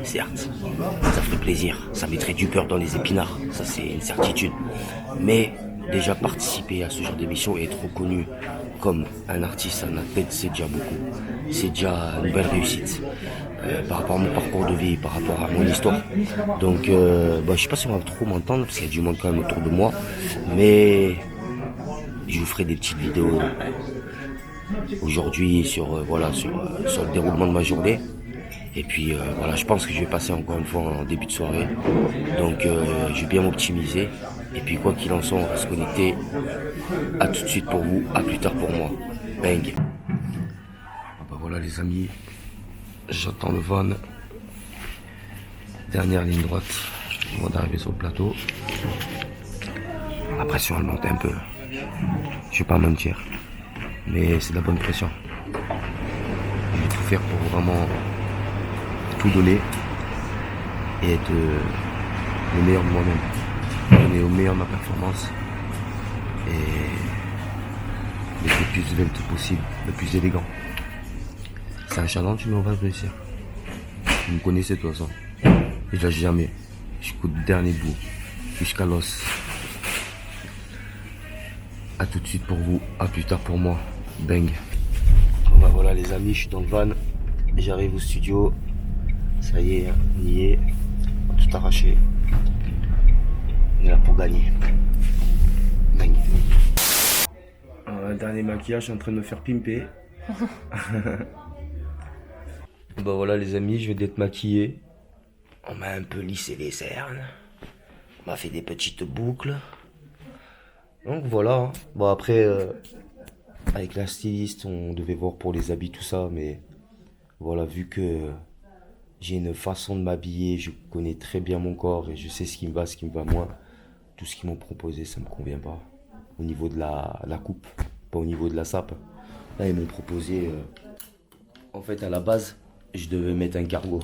ça ferait plaisir. Ça mettrait du beurre dans les épinards. Ça, c'est une certitude. Mais déjà participer à ce genre d'émission et être reconnu comme un artiste, un athlète, c'est déjà beaucoup. C'est déjà une belle réussite. Par rapport à mon parcours de vie, par rapport à mon histoire. Donc, je sais pas si on va trop m'entendre, parce qu'il y a du monde quand même autour de moi. Mais je vous ferai des petites vidéos aujourd'hui sur le déroulement de ma journée. Et puis voilà, je pense que je vais passer encore une fois en début de soirée. Donc je vais bien m'optimiser. Et puis quoi qu'il en soit, on va se connecter. À tout de suite pour vous, à plus tard pour moi. Bang. Voilà les amis, j'attends le van. Dernière ligne droite, avant d'arriver sur le plateau. La pression elle monte un peu. Je vais pas mentir. Mais c'est de la bonne pression. Je vais tout faire pour vraiment tout donner et être le meilleur de moi-même. Donner au meilleur de ma performance et être le plus svelte possible, le plus élégant. C'est un challenge, mais on va réussir. Vous me connaissez de toute façon. Et je lâche jamais. Jusqu'au dernier bout. Jusqu'à l'os. A tout de suite pour vous, à plus tard pour moi. Bang. Voilà les amis, je suis dans le van. J'arrive au studio. Ça y est, on y est. On va tout arracher. On est là pour gagner. Bang. Un dernier maquillage, je suis en train de me faire pimper. Voilà les amis, je vais d'être maquillé. On m'a un peu lissé les cernes. On m'a fait des petites boucles. Donc voilà. Bon après, avec la styliste, on devait voir pour les habits, tout ça. Mais voilà, vu que j'ai une façon de m'habiller, je connais très bien mon corps et je sais ce qui me va, ce qui me va moins. Tout ce qu'ils m'ont proposé, ça me convient pas. Au niveau de la coupe, pas au niveau de la sape. Là, ils m'ont proposé... en fait, à la base, je devais mettre un cargo.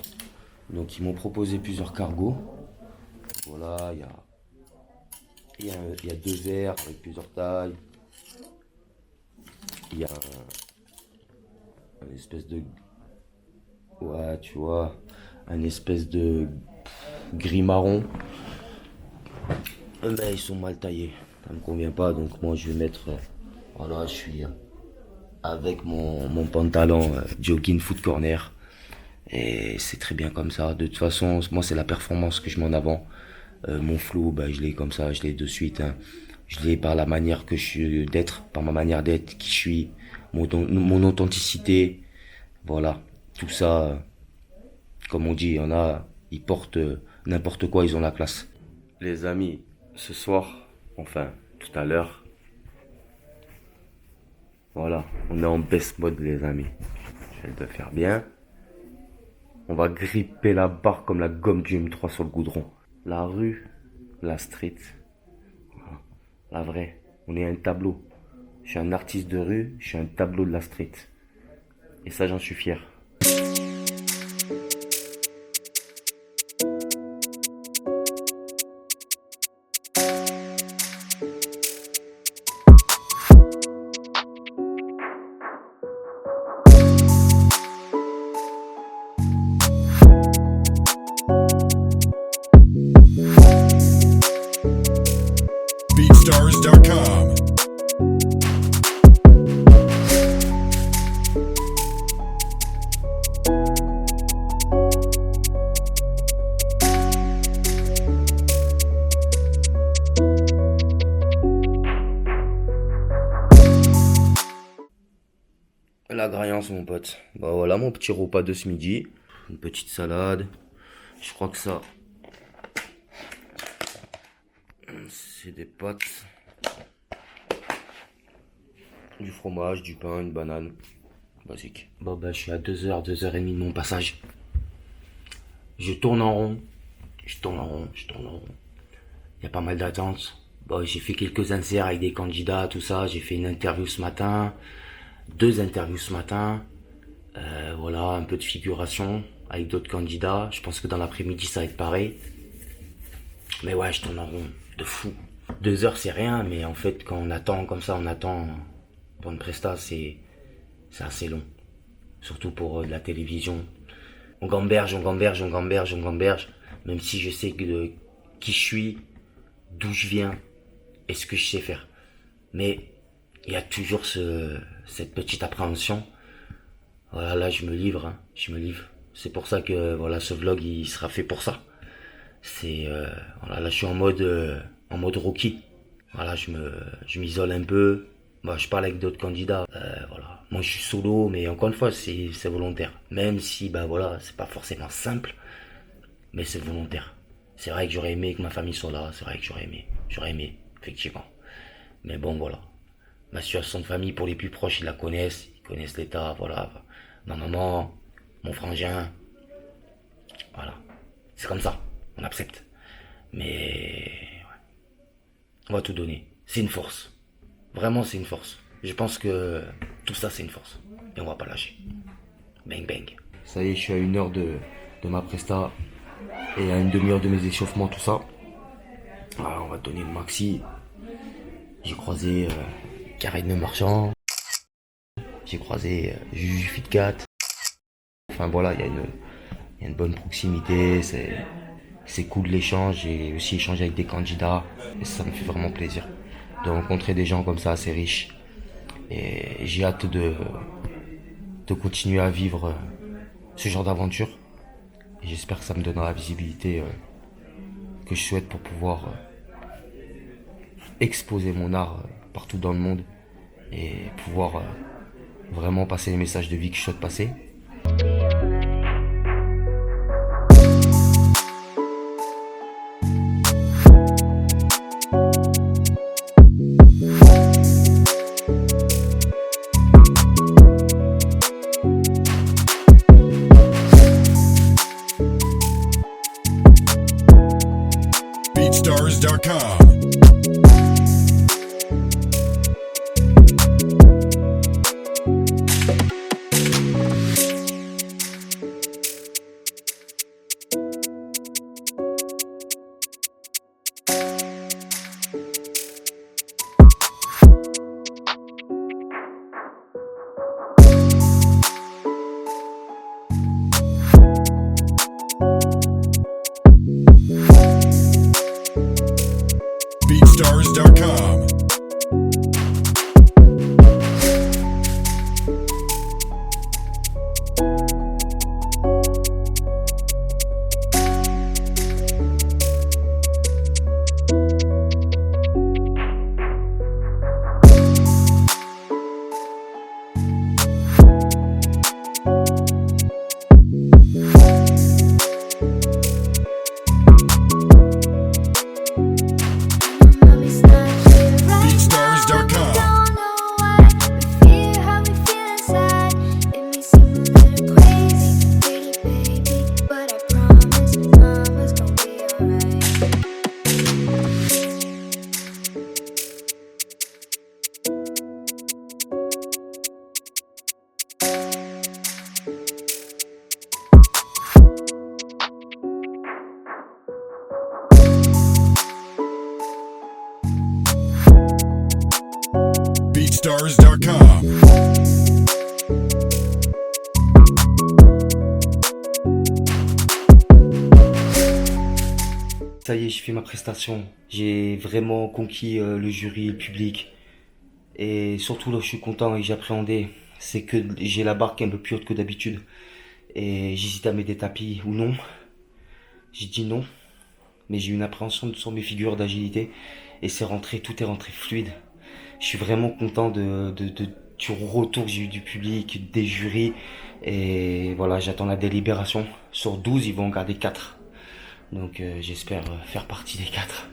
Donc, ils m'ont proposé plusieurs cargos. Voilà, il y a deux verres avec plusieurs tailles. Il y a un espèce de... Ouais, tu vois, un espèce de gris marron. Mais ils sont mal taillés. Ça me convient pas, donc moi je vais mettre... voilà, je suis avec mon pantalon jogging foot corner. Et c'est très bien comme ça. De toute façon, moi c'est la performance que je mets en avant. Mon flow, je l'ai comme ça, je l'ai de suite. Hein. Je l'ai par la manière que je suis d'être, par ma manière d'être, qui je suis, mon authenticité. Voilà, tout ça, comme on dit, il y en a, ils portent n'importe quoi, ils ont la classe. Les amis, ce soir, enfin tout à l'heure, voilà, on est en best mode les amis. Je vais le faire bien. On va gripper la barre comme la gomme du M3 sur le goudron. La rue, la street, voilà. La vraie, on est un tableau. Je suis un artiste de rue, je suis un tableau de la street. Et ça, j'en suis fier. BeatStars.com. La graillance mon pote. Voilà mon petit repas de ce midi. Une petite salade. Je crois que ça... C'est des pâtes, du fromage, du pain, une banane. Basique. Bon bah je suis à 2h, 2h30 de mon passage. Je tourne en rond. Je tourne en rond. Il y a pas mal d'attentes. Bon, j'ai fait quelques inserts avec des candidats, tout ça. J'ai fait une interview ce matin. 2 interviews ce matin. Voilà, un peu de figuration avec d'autres candidats. Je pense que dans l'après-midi ça va être pareil. Mais ouais, je tourne en rond. De fou. 2 heures c'est rien, mais en fait quand on attend comme ça, pour une presta, c'est assez long. Surtout pour de la télévision. On gamberge. Même si je sais qui je suis, d'où je viens et ce que je sais faire. Mais il y a toujours cette petite appréhension. Voilà, là je me livre. C'est pour ça que voilà, ce vlog il sera fait pour ça. Voilà, là je suis en mode rookie. Voilà, je m'isole un peu. Bah, je parle avec d'autres candidats. Voilà. Moi je suis solo, mais encore une fois c'est volontaire. Même si bah voilà, c'est pas forcément simple, mais c'est volontaire. C'est vrai que j'aurais aimé que ma famille soit là. C'est vrai que j'aurais aimé, effectivement. Mais bon voilà. Ma situation de famille pour les plus proches, ils la connaissent. Ils connaissent l'état, voilà. Ma maman, mon frangin. Voilà. C'est comme ça. On accepte. Mais ouais. On va tout donner. C'est une force. Vraiment, c'est une force. Je pense que tout ça, c'est une force. Et on va pas lâcher. Bang, bang. Ça y est, je suis à 1 heure de ma presta. Et à une demi-heure de mes échauffements, tout ça. Alors, on va donner le maxi. J'ai croisé Karim Marchand. J'ai croisé Juju Fitcat. Enfin voilà, il y a une bonne proximité. C'est cool l'échange. J'ai aussi échangé avec des candidats. Et ça me fait vraiment plaisir de rencontrer des gens comme ça assez riches. Et j'ai hâte de continuer à vivre ce genre d'aventure. Et j'espère que ça me donnera la visibilité que je souhaite pour pouvoir exposer mon art partout dans le monde et pouvoir vraiment passer les messages de vie que je souhaite passer. BeatStars.com. BeatStars.com. BeatStars.com. Ça y est, j'ai fait ma prestation. J'ai vraiment conquis le jury et le public. Et surtout là où je suis content et que j'appréhendais, c'est que j'ai la barre qui est un peu plus haute que d'habitude. Et j'hésitais à mettre des tapis ou non. J'ai dit non. Mais j'ai eu une appréhension sur mes figures d'agilité. Et c'est rentré, tout est rentré fluide. Je suis vraiment content du retour que j'ai eu du public, des jurys. Et voilà, j'attends la délibération. Sur 12, ils vont en garder 4. Donc j'espère faire partie des 4.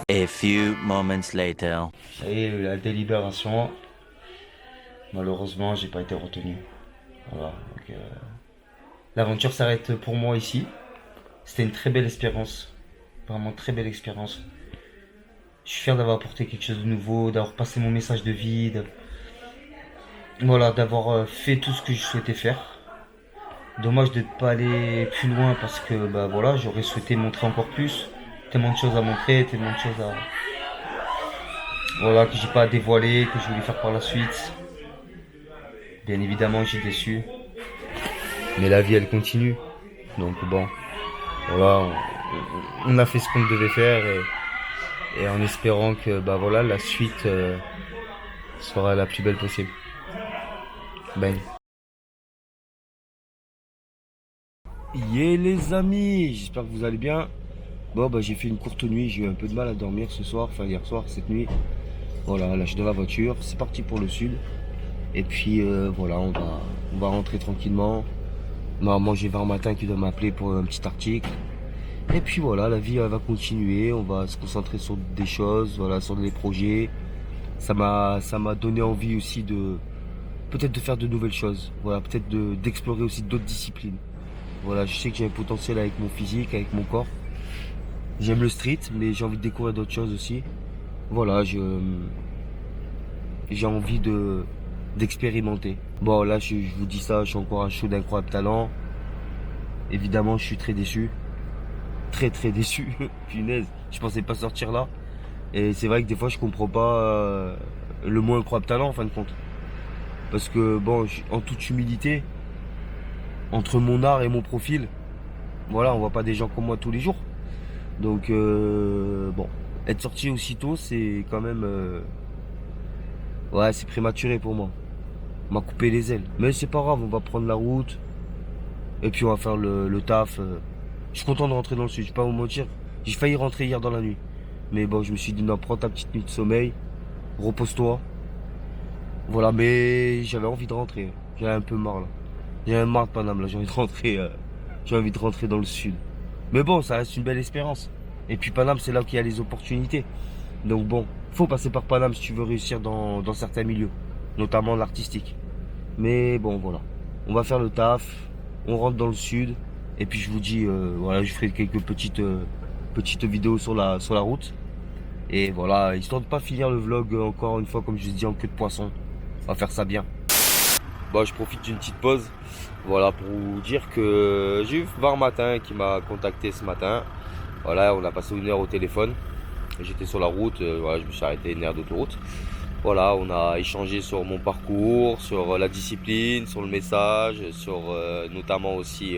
A few moments later. Ça y est, la délibération. Malheureusement, j'ai pas été retenu. Voilà. Donc, l'aventure s'arrête pour moi ici. C'était une très belle expérience. Vraiment très belle expérience. Je suis fier d'avoir apporté quelque chose de nouveau, d'avoir passé mon message de vie. Voilà, d'avoir fait tout ce que je souhaitais faire. Dommage de ne pas aller plus loin parce que bah voilà, j'aurais souhaité montrer encore plus. Tellement de choses à montrer, tellement de choses à... Voilà, que j'ai pas dévoilé, que je voulais faire par la suite. Bien évidemment, j'ai déçu. Mais la vie, elle continue. Donc bon, voilà, on a fait ce qu'on devait faire et en espérant que bah voilà, la suite sera la plus belle possible. Ben. Yeah les amis, j'espère que vous allez bien. Bon bah j'ai fait une courte nuit, j'ai eu un peu de mal à dormir ce soir, enfin hier soir, cette nuit. Voilà, là je suis dans la voiture, c'est parti pour le sud. Et puis voilà, on va rentrer tranquillement. Normalement j'ai 20 matin qui doit m'appeler pour un petit article. Et puis voilà, la vie elle va continuer, on va se concentrer sur des choses, voilà, sur des projets. Ça m'a donné envie aussi de peut-être de faire de nouvelles choses. Voilà, peut-être d'explorer aussi d'autres disciplines. Voilà, je sais que j'ai un potentiel avec mon physique, avec mon corps. J'aime le street, mais j'ai envie de découvrir d'autres choses aussi. Voilà, j'ai envie d'expérimenter. Bon, là, je vous dis ça, je suis encore un show d'Incroyable Talent. Évidemment, je suis très déçu. Très déçu. Punaise, je pensais pas sortir là. Et c'est vrai que des fois, je comprends pas le mot Incroyable Talent en fin de compte. Parce que, bon, en toute humilité, entre mon art et mon profil, voilà, on voit pas des gens comme moi tous les jours. Donc, bon, être sorti aussitôt, c'est quand même... ouais, c'est prématuré pour moi. On m'a coupé les ailes. Mais c'est pas grave, on va prendre la route. Et puis on va faire le taf. Je suis content de rentrer dans le sud, je vais pas vous mentir. J'ai failli rentrer hier dans la nuit. Mais bon, je me suis dit, non, prends ta petite nuit de sommeil. Repose-toi. Voilà, mais j'avais envie de rentrer. J'avais un peu marre là. J'avais marre de Paname là, j'ai envie de rentrer dans le sud. Mais bon, ça reste une belle espérance. Et puis Paname, c'est là qu'il y a les opportunités. Donc bon, faut passer par Paname si tu veux réussir dans certains milieux, notamment l'artistique. Mais bon, voilà. On va faire le taf, on rentre dans le sud. Et puis je vous dis, voilà, je ferai quelques petites vidéos sur la route. Et voilà, histoire de pas finir le vlog encore une fois, comme je vous dis, en queue de poisson. On va faire ça bien. Bon, je profite d'une petite pause. Voilà, pour vous dire que j'ai eu Var Matin qui m'a contacté ce matin. Voilà, on a passé 1 heure au téléphone. J'étais sur la route, voilà, je me suis arrêté une aire d'autoroute. Voilà, on a échangé sur mon parcours, sur la discipline, sur le message, sur notamment aussi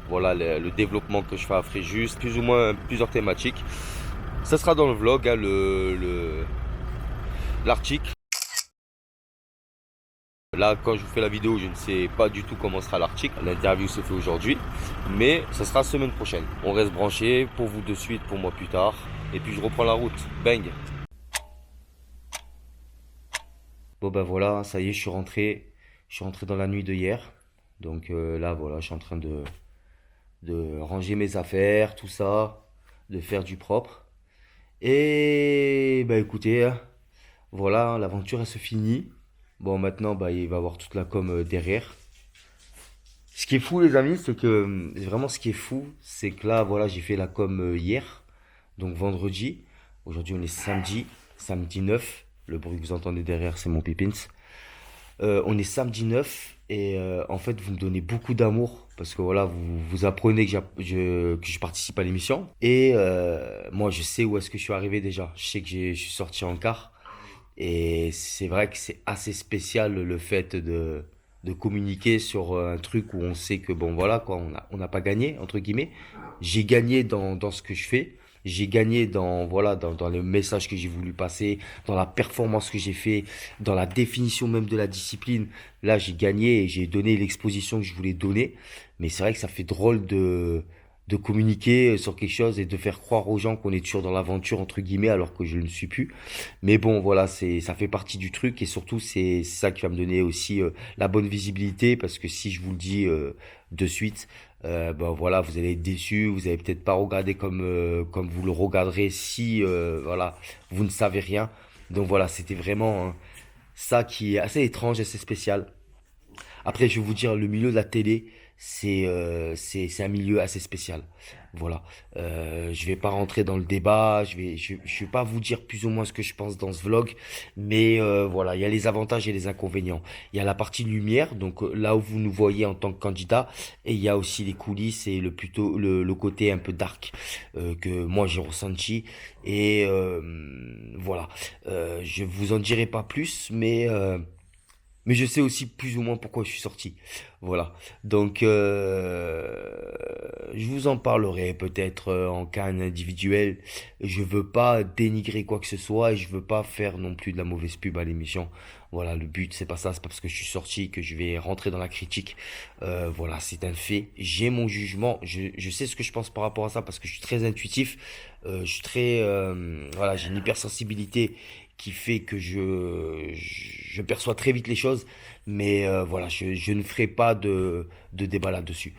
voilà, le développement que je fais à Fréjus, plus ou moins plusieurs thématiques. Ça sera dans le vlog, hein, l'article. Là, quand je vous fais la vidéo, je ne sais pas du tout comment sera l'article. L'interview se fait aujourd'hui, mais ça sera semaine prochaine. On reste branché, pour vous de suite, pour moi plus tard. Et puis je reprends la route. Bang! Bon ben voilà, ça y est, je suis rentré dans la nuit de hier. Donc là, voilà, je suis en train de ranger mes affaires, tout ça, de faire du propre. Et bah écoutez, hein, voilà, l'aventure elle se finit. Bon, maintenant, bah, il va y avoir toute la com derrière. Ce qui est fou, les amis, c'est que vraiment ce qui est fou, c'est que là, voilà, j'ai fait la com hier, donc vendredi. Aujourd'hui, on est samedi 9. Le bruit que vous entendez derrière, c'est mon Pépins. On est samedi 9 et en fait, vous me donnez beaucoup d'amour parce que voilà, vous apprenez que je participe à l'émission. Et moi, je sais où est-ce que je suis arrivé déjà. Je sais que je suis sorti en quart. Et c'est vrai que c'est assez spécial le fait de communiquer sur un truc où on sait que bon voilà quoi, on n'a pas gagné entre guillemets. J'ai gagné dans ce que je fais. J'ai gagné dans le message que j'ai voulu passer, dans la performance que j'ai fait, dans la définition même de la discipline. Là, j'ai gagné et j'ai donné l'exposition que je voulais donner. Mais c'est vrai que ça fait drôle de communiquer sur quelque chose et de faire croire aux gens qu'on est toujours dans l'aventure entre guillemets alors que je ne le suis plus. Mais bon voilà, ça fait partie du truc et surtout c'est ça qui va me donner aussi la bonne visibilité parce que si je vous le dis de suite, ben voilà, vous allez être déçus, vous allez peut-être pas regarder comme vous le regarderez si voilà, vous ne savez rien. Donc voilà, c'était vraiment ça qui est assez étrange, assez spécial. Après, je vais vous dire, le milieu de la télé, c'est un milieu assez spécial. Voilà. Je vais pas rentrer dans le débat, je vais pas vous dire plus ou moins ce que je pense dans ce vlog, mais voilà, il y a les avantages et les inconvénients. Il y a la partie lumière, donc là où vous nous voyez en tant que candidat, et il y a aussi les coulisses et le côté un peu dark que moi j'ai ressenti. Et voilà. Je vous en dirai pas plus, mais je sais aussi plus ou moins pourquoi je suis sorti. Voilà. Donc, je vous en parlerai peut-être en cas individuel. Je veux pas dénigrer quoi que ce soit et je veux pas faire non plus de la mauvaise pub à l'émission. Voilà, le but, c'est pas ça. C'est pas parce que je suis sorti que je vais rentrer dans la critique. Voilà, c'est un fait. J'ai mon jugement. Je sais ce que je pense par rapport à ça parce que je suis très intuitif. Je suis très... voilà, j'ai une hypersensibilité qui fait que je perçois très vite les choses, mais voilà, je ne ferai pas de débat là-dessus.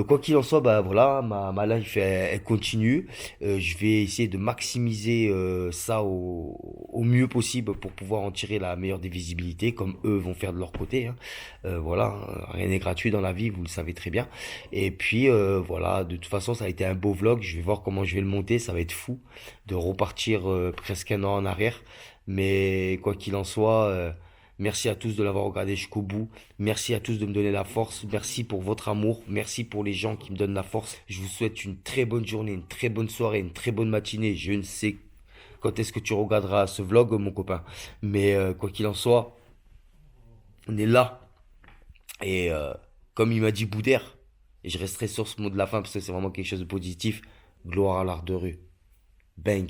Quoi qu'il en soit, bah voilà, ma life elle continue. Je vais essayer de maximiser ça au mieux possible pour pouvoir en tirer la meilleure des visibilités, comme eux vont faire de leur côté. Hein. Voilà, hein, rien n'est gratuit dans la vie, vous le savez très bien. Et puis voilà, de toute façon, ça a été un beau vlog. Je vais voir comment je vais le monter. Ça va être fou de repartir presque un an en arrière. Mais quoi qu'il en soit, merci à tous de l'avoir regardé jusqu'au bout. Merci à tous de me donner la force. Merci pour votre amour. Merci pour les gens qui me donnent la force. Je vous souhaite une très bonne journée, une très bonne soirée, une très bonne matinée. Je ne sais quand est-ce que tu regarderas ce vlog, mon copain. Mais quoi qu'il en soit, on est là. Et comme il m'a dit Boudère, et je resterai sur ce mot de la fin parce que c'est vraiment quelque chose de positif. Gloire à l'art de rue. Bang.